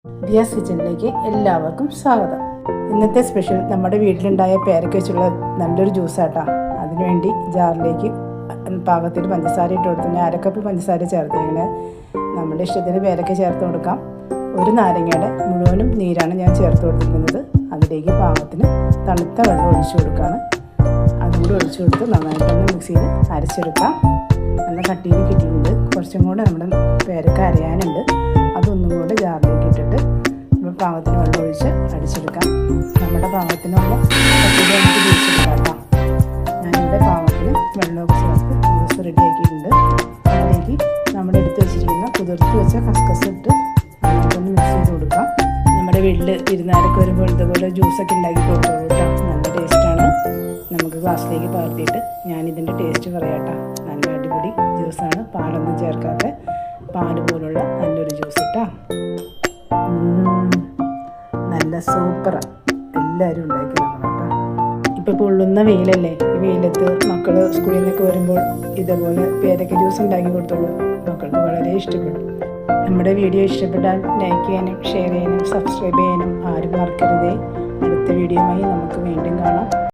ദിയാസ് കിച്ചണിലേക്ക് എല്ലാവർക്കും സ്വാഗതം. ഇന്നത്തെ സ്പെഷ്യൽ നമ്മുടെ വീട്ടിലുണ്ടായ പേരക്ക വെച്ചുള്ള നല്ലൊരു ജ്യൂസാട്ടാ. അതിനുവേണ്ടി ജാറിലേക്ക് പാകത്തിന് പഞ്ചസാര ഇട്ട് കൊടുത്ത് അരക്കപ്പ് പഞ്ചസാര ചേർത്തേക്കണേ. നമ്മുടെ ഇഷ്ടത്തിന് പേരക്ക ചേർത്ത് കൊടുക്കാം. ഒരു നാരങ്ങയുടെ മുഴുവനും നീരാണ് ഞാൻ ചേർത്ത് കൊടുത്തിരിക്കുന്നത്. അതിലേക്ക് പാകത്തിന് തണുത്ത വെള്ളം ഒഴിച്ചു കൊടുക്കുകയാണ്. അതുകൂടി ഒഴിച്ചു കൊടുത്ത് നന്നായിട്ടൊന്ന് മിക്സിയിൽ അരച്ചെടുക്കാം. നല്ല കട്ടിയിൽ കിട്ടിയിട്ടുണ്ട്. കുറച്ചും കൂടെ നമ്മുടെ പേരക്ക അരയാനുണ്ട്. അതൊന്നും കൂടെ ജാറിലേക്ക് ഇട്ടിട്ട് പാകത്തിന് വെള്ളം ഒഴിച്ച് അടിച്ചെടുക്കാം. നമ്മുടെ പാകത്തിനുള്ള കട്ടിയിൽ നമുക്ക് ജ്യൂസെടുക്കാം. ഞാനിവിടെ പാകത്തിന് വെള്ളമൊക്കെ ചേർത്ത് ജ്യൂസ് റെഡിയാക്കിയിട്ടുണ്ട്. അതിലേക്ക് നമ്മുടെ എടുത്ത് വെച്ചിരിക്കുന്ന കുതിർത്ത് വെച്ച കസ്കസ് ഇട്ട് നന്നായിട്ടൊന്ന് മിക്സ് ചെയ്ത് കൊടുക്കാം. നമ്മുടെ വീട്ടിൽ വിരുന്നാരൊക്കെ വരുമ്പോൾ ഇതുപോലെ ജ്യൂസൊക്കെ ഉണ്ടാക്കി കൊടുത്തോളൂ കേട്ടോ. നല്ല ടേസ്റ്റാണ്. നമുക്ക് ഗ്ലാസ്സിലേക്ക് പകർത്തിയിട്ട് ഞാനിതിൻ്റെ ടേസ്റ്റ് പറയാട്ടോ. നല്ല അടിപൊളി ജ്യൂസാണ്. പാലൊന്നും ചേർക്കാത്ത പാല് പോലുള്ള നല്ലൊരു ജ്യൂസ് ഇട്ടാ. നല്ല സൂപ്പറാണ്. എല്ലാവരും ഉണ്ടാക്കി നോക്കണം കേട്ടോ. ഇപ്പോൾ പൊള്ളുന്ന വെയിലല്ലേ, ഈ വെയിലത്ത് മക്കൾ സ്കൂളിൽ നിന്നൊക്കെ വരുമ്പോൾ ഇതേപോലെ പേരക്ക ജ്യൂസ് ഉണ്ടാക്കി കൊടുത്തോളൂ. മക്കൾക്ക് വളരെ ഇഷ്ടപ്പെടും. നമ്മുടെ വീഡിയോ ഇഷ്ടപ്പെട്ടാൽ ലൈക്ക് ചെയ്യാനും ഷെയർ ചെയ്യാനും സബ്സ്ക്രൈബ് ചെയ്യാനും ആരും മറക്കരുതേ. അടുത്ത വീഡിയോയുമായി നമുക്ക് വീണ്ടും കാണാം.